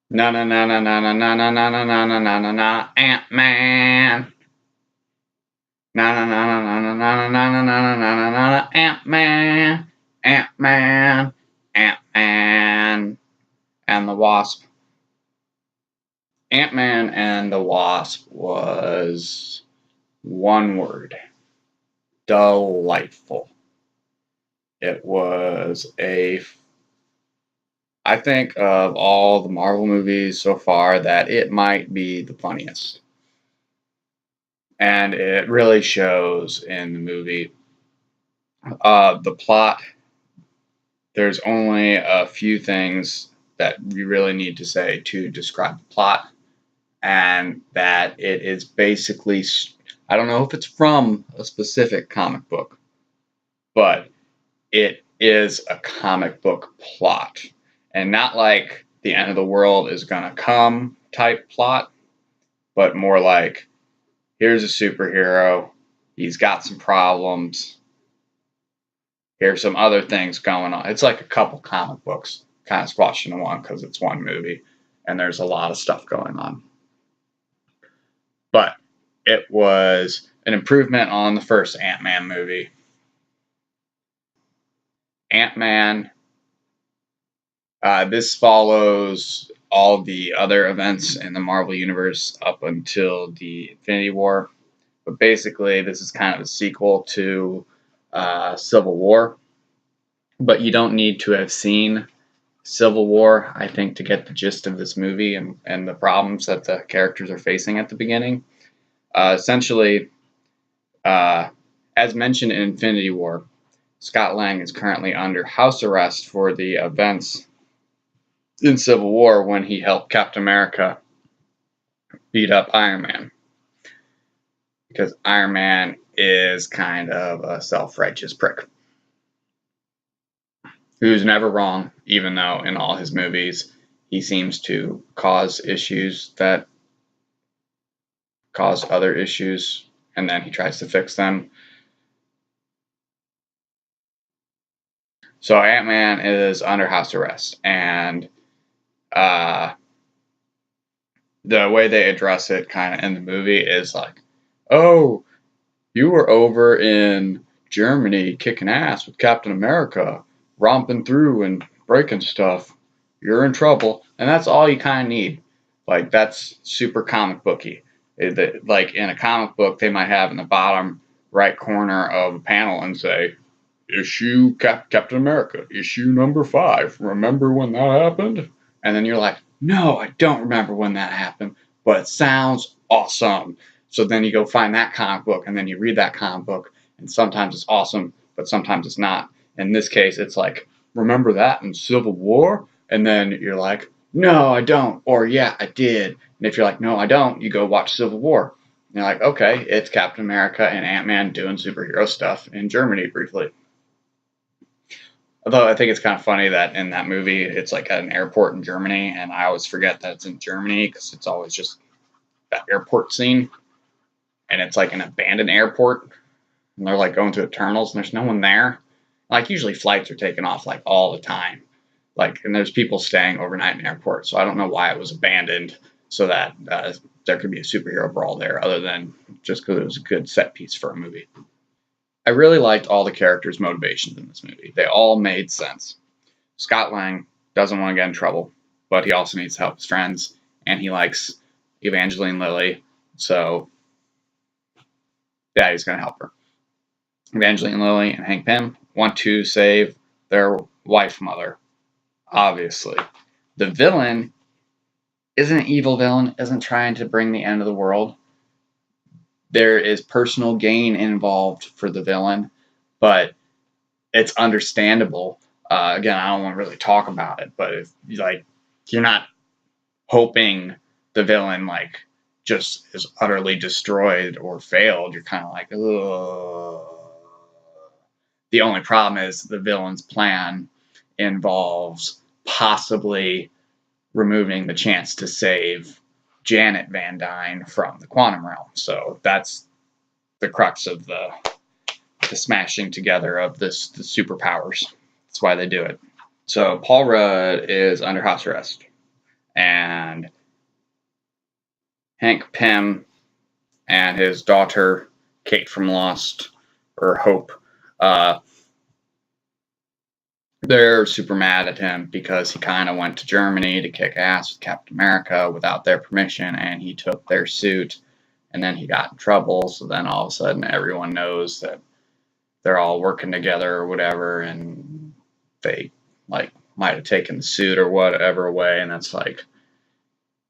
Na na na na na na na na na na na na na na na Ant-Man. Na na na na na na na na na na na na na na Ant-Man. Ant-Man. Ant-Man and the Wasp. Ant-Man and the Wasp was one word. Delightful. It was I think of all the Marvel movies so far that it might be the funniest. And it really shows in the movie. The plot, there's only a few things that we really need to say to describe the plot, and that it is basically, I don't know if it's from a specific comic book, but it is a comic book plot. And not like the end of the world is gonna come type plot, but more like here's a superhero, he's got some problems, here's some other things going on. It's like a couple comic books kind of squashed into one because it's one movie and there's a lot of stuff going on. But it was an improvement on the first Ant-Man movie. Ant-Man, this follows all the other events in the Marvel Universe up until the Infinity War. But basically, this is kind of a sequel to Civil War. But you don't need to have seen Civil War, I think, to get the gist of this movie and the problems that the characters are facing at the beginning. Essentially, as mentioned in Infinity War, Scott Lang is currently under house arrest for the events in Civil War when he helped Captain America beat up Iron Man. Because Iron Man is kind of a self-righteous prick who's never wrong, even though in all his movies he seems to cause issues that cause other issues, and then he tries to fix them. So Ant-Man is under house arrest, and the way they address it kind of in the movie is like, oh, you were over in Germany kicking ass with Captain America, romping through and breaking stuff. You're in trouble. And that's all you kind of need. Like, that's super comic booky. Like, in a comic book, they might have in the bottom right corner of a panel and say, issue Captain America, issue number 5. Remember when that happened? And then you're like, no, I don't remember when that happened, but it sounds awesome. So then you go find that comic book, and then you read that comic book, and sometimes it's awesome, but sometimes it's not. In this case, it's like, remember that in Civil War? And then you're like, no, I don't. Or, yeah, I did. And if you're like, no, I don't, you go watch Civil War. And you're like, okay, it's Captain America and Ant-Man doing superhero stuff in Germany briefly. Although I think it's kind of funny that in that movie, it's like at an airport in Germany, and I always forget that it's in Germany because it's always just that airport scene. And it's like an abandoned airport, and they're like going to the terminals, and there's no one there. Like, usually flights are taken off like all the time. Like, and there's people staying overnight in airports, so I don't know why it was abandoned so that there could be a superhero brawl there, other than just because it was a good set piece for a movie. I really liked all the characters' motivations in this movie. They all made sense. Scott Lang doesn't want to get in trouble, but he also needs to help his friends, and he likes Evangeline Lilly, so yeah, he's going to help her. Evangeline Lilly and Hank Pym want to save their wife mother, obviously. The villain isn't an evil villain, isn't trying to bring the end of the world. There is personal gain involved for the villain, but it's understandable. Again, I don't want to really talk about it, but if you're not hoping the villain just is utterly destroyed or failed, you're kind of like, ugh. The only problem is the villain's plan involves possibly removing the chance to save Janet Van Dyne from the quantum realm. So that's the crux of the smashing together of the superpowers. That's why they do it. So Paul Rudd is under house arrest, and Hank Pym and his daughter Kate from Lost, or Hope, uh, they're super mad at him because he kind of went to Germany to kick ass with Captain America without their permission, and he took their suit, and then he got in trouble. So then all of a sudden, everyone knows that they're all working together or whatever, and they like might have taken the suit or whatever away, and that's like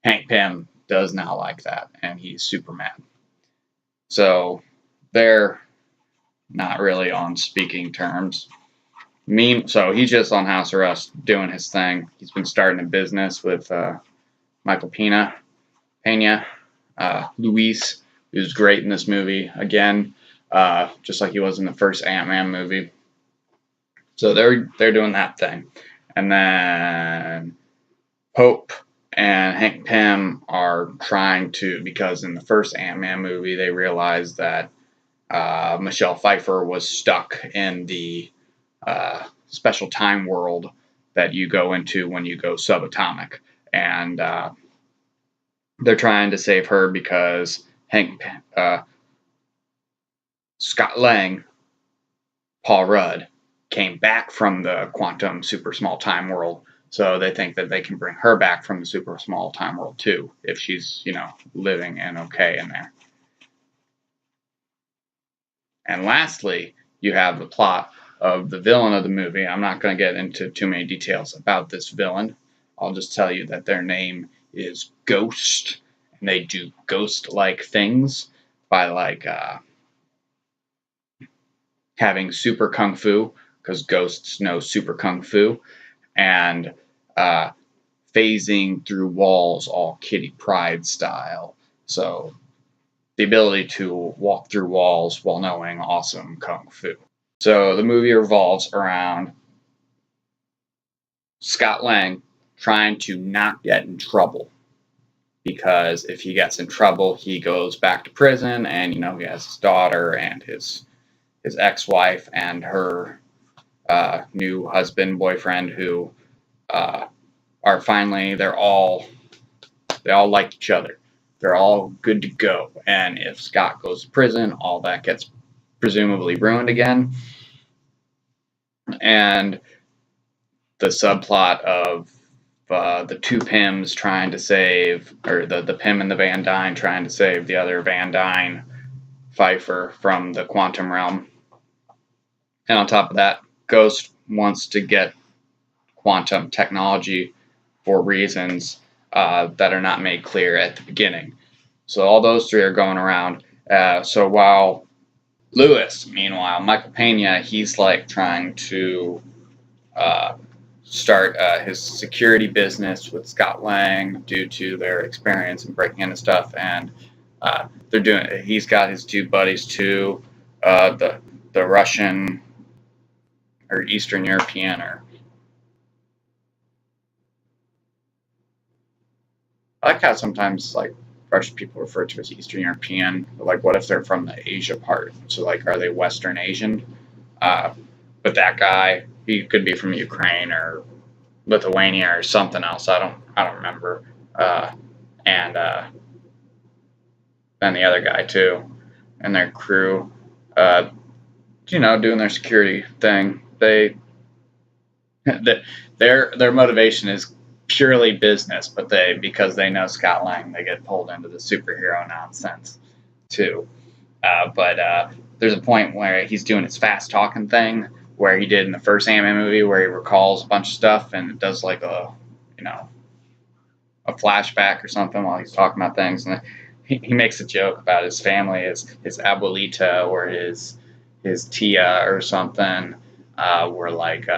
Hank Pym does not like that, and he's super mad. So they're not really on speaking terms. So he's just on house arrest doing his thing. He's been starting a business with Michael Pena, Luis, who's great in this movie again, just like he was in the first Antman movie. So they're doing that thing, and then Hope and Hank Pym are trying to, because in the first Antman movie they realized that Michelle Pfeiffer was stuck in the special time world that you go into when you go subatomic, and they're trying to save her because Scott Lang, Paul Rudd, came back from the quantum super small time world, so they think that they can bring her back from the super small time world too if she's living and okay in there. And lastly, you have the plot of the villain of the movie. I'm not going to get into too many details about this villain. I'll just tell you that their name is Ghost, and they do ghost-like things by having super kung fu, because ghosts know super kung fu, and phasing through walls all Kitty Pryde style. So the ability to walk through walls while knowing awesome kung fu. So the movie revolves around Scott Lang trying to not get in trouble, because if he gets in trouble, he goes back to prison, and he has his daughter and his ex-wife and her new husband, boyfriend, who are finally, they all like each other. They're all good to go. And if Scott goes to prison, all that gets presumably ruined again. And the subplot of the two Pyms trying to save, or the Pym and the Van Dyne trying to save the other Van Dyne, Pfeiffer, from the quantum realm. And on top of that, Ghost wants to get quantum technology for reasons that are not made clear at the beginning. So all those three are going around. So while Lewis, meanwhile, Michael Pena, he's like trying to start his security business with Scott Lang due to their experience in breaking into stuff, and he's got his two buddies too, the Russian or Eastern European, or I like how sometimes like Russian people refer to as Eastern European, but like what if they're from the Asia part? So like are they Western Asian? But that guy, he could be from Ukraine or Lithuania or something else. I don't remember. And then the other guy too, and their crew, doing their security thing. Their motivation is purely business, but because they know Scott Lang, they get pulled into the superhero nonsense too. But there's a point where he's doing his fast talking thing, where he did in the first Antman movie, where he recalls a bunch of stuff and it does like a flashback or something while he's talking about things, and he makes a joke about his family, his abuelita or his tia or something, were like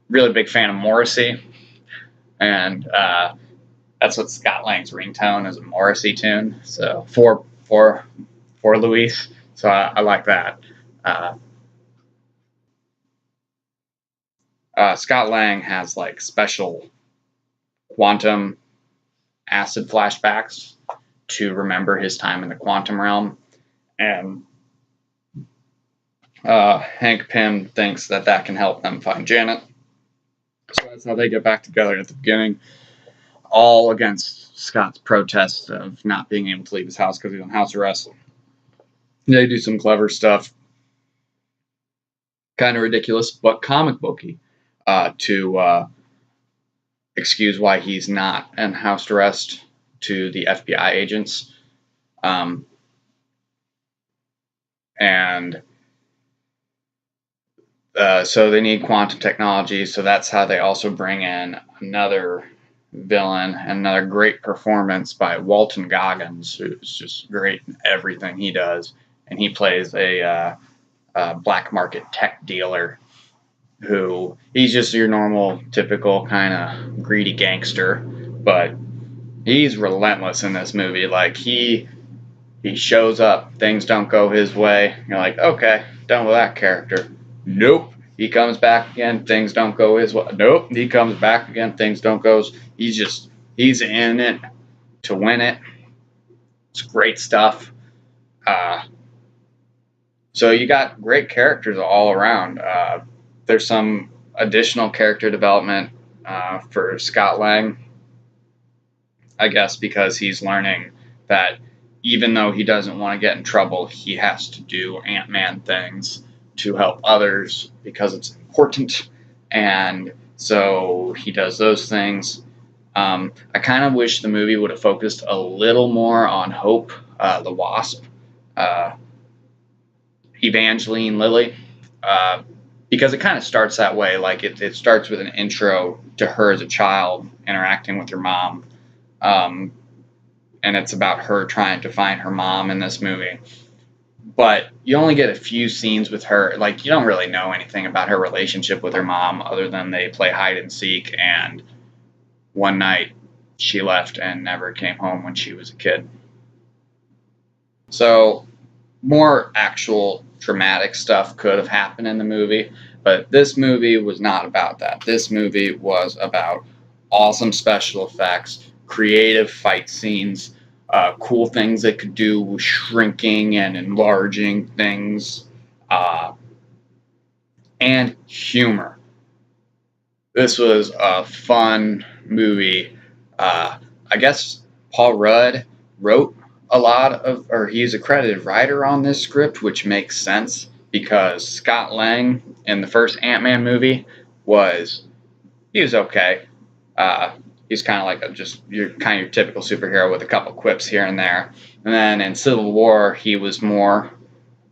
really big fan of Morrissey, and that's what Scott Lang's ringtone is, a Morrissey tune. So for Luis, so I like that. Scott Lang has like special quantum acid flashbacks to remember his time in the quantum realm, and Hank Pym thinks that can help them find Janet. So that's how they get back together at the beginning. all against Scott's protest of not being able to leave his house because he's on house arrest. They do some clever stuff, kind of ridiculous, but comic booky, to excuse why he's not in house arrest to the FBI agents. And so they need quantum technology, so that's how they also bring in another villain, and another great performance by Walton Goggins, who's just great in everything he does. And he plays a black market tech dealer who, he's just your normal, typical kind of greedy gangster, but he's relentless in this movie. Like, he shows up, things don't go his way, you're like, okay, done with that character. Nope. He comes back again, things don't go his way. Nope. He comes back again, things don't go. He's in it to win it. It's great stuff. So you got great characters all around. There's some additional character development for Scott Lang, I guess, because he's learning that even though he doesn't want to get in trouble, he has to do Ant-Man things to help others because it's important. And so he does those things. I kind of wish the movie would have focused a little more on Hope, the Wasp, Evangeline Lilly, because it kind of starts that way. Like, it starts with an intro to her as a child interacting with her mom. And it's about her trying to find her mom in this movie. But you only get a few scenes with her. Like, you don't really know anything about her relationship with her mom other than they play hide and seek, and one night she left and never came home when she was a kid. So more actual dramatic stuff could have happened in the movie, but this movie was not about that. This movie was about awesome special effects, creative fight scenes, cool things they could do with shrinking and enlarging things, and humor. This was a fun movie. I guess Paul Rudd wrote a lot of, or he's a credited writer on this script, which makes sense because Scott Lang in the first Ant-Man movie he was okay. He's kind of like your typical superhero with a couple quips here and there. And then in Civil War, he was more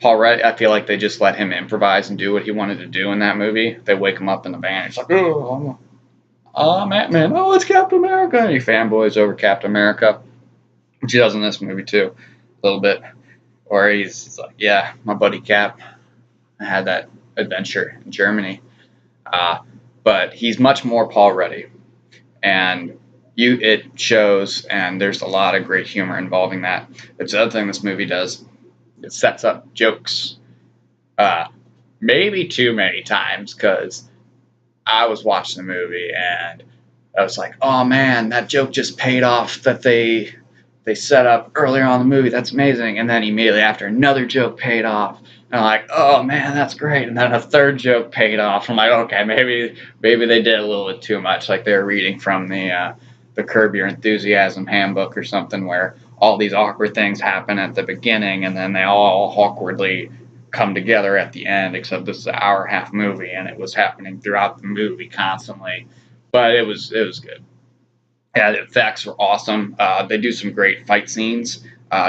Paul Rudd. I feel like they just let him improvise and do what he wanted to do in that movie. They wake him up in the van. It's like, oh, I'm Ant-Man. Oh, it's Captain America. And he fanboys over Captain America, which he does in this movie too, a little bit. Or he's like, yeah, my buddy Cap, I had that adventure in Germany. But he's much more Paul Ruddy. And it shows, and there's a lot of great humor involving that. It's the other thing this movie does. It sets up jokes. Maybe too many times, because I was watching the movie and I was like, oh man, that joke just paid off that they set up earlier on in the movie. That's amazing. And then immediately after, another joke paid off. And I'm like, oh man, that's great. And then a third joke paid off. I'm like, okay, maybe they did a little bit too much. Like they were reading from the Curb Your Enthusiasm handbook or something, where all these awkward things happen at the beginning and then they all awkwardly come together at the end, except this is an hour-and-a-half movie and it was happening throughout the movie constantly. But it was good. Yeah, the effects were awesome. They do some great fight scenes,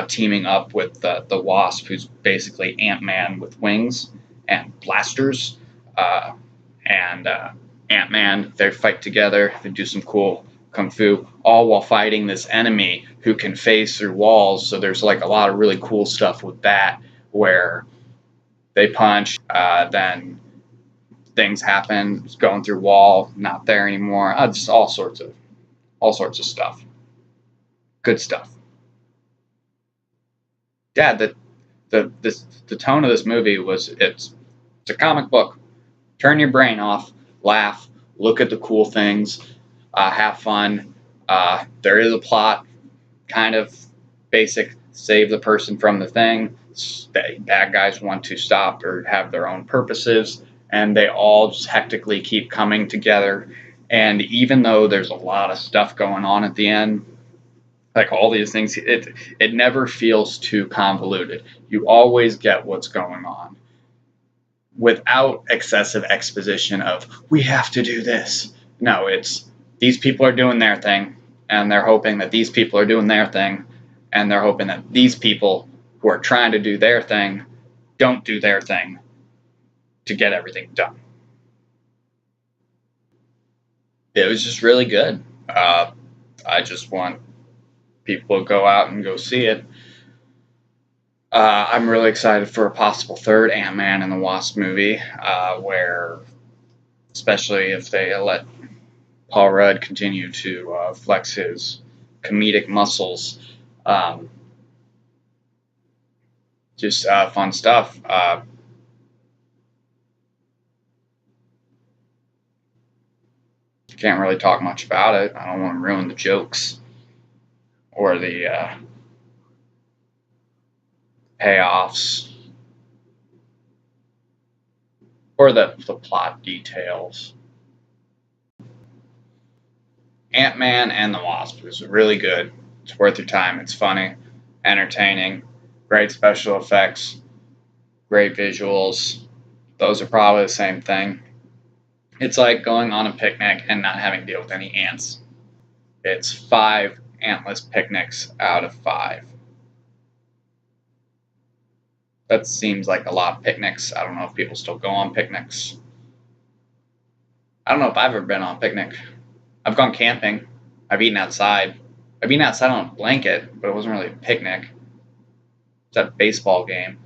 teaming up with the Wasp, who's basically Ant-Man with wings and blasters, and Ant-Man. They fight together. They do some cool kung fu, all while fighting this enemy who can phase through walls. So there's like a lot of really cool stuff with that, where they punch, then things happen, it's going through wall, not there anymore. Just all sorts of stuff. Good stuff. Yeah, the tone of this movie was it's a comic book. Turn your brain off, laugh, look at the cool things, have fun. There is a plot, kind of basic, save the person from the thing. Bad guys want to stop or have their own purposes, and they all just hectically keep coming together And even though there's a lot of stuff going on at the end, like all these things, it never feels too convoluted. You always get what's going on without excessive exposition of we have to do this. No, it's these people are doing their thing, and they're hoping that these people are doing their thing, and they're hoping that these people who are trying to do their thing don't do their thing to get everything done. It was just really good. I just want people to go out and go see it. I'm really excited for a possible third Ant-Man and the Wasp movie, where, especially if they let Paul Rudd continue to flex his comedic muscles. Um, just fun stuff. Can't really talk much about it. I don't want to ruin the jokes or the payoffs or the plot details. Ant-Man and the Wasp was really good. It's worth your time. It's funny, entertaining, great special effects, great visuals. Those are probably the same thing. It's like going on a picnic and not having to deal with any ants. It's 5 antless picnics out of 5. That seems like a lot of picnics. I don't know if people still go on picnics. I don't know if I've ever been on a picnic. I've gone camping. I've eaten outside. I've eaten outside on a blanket, but it wasn't really a picnic. It's a baseball game.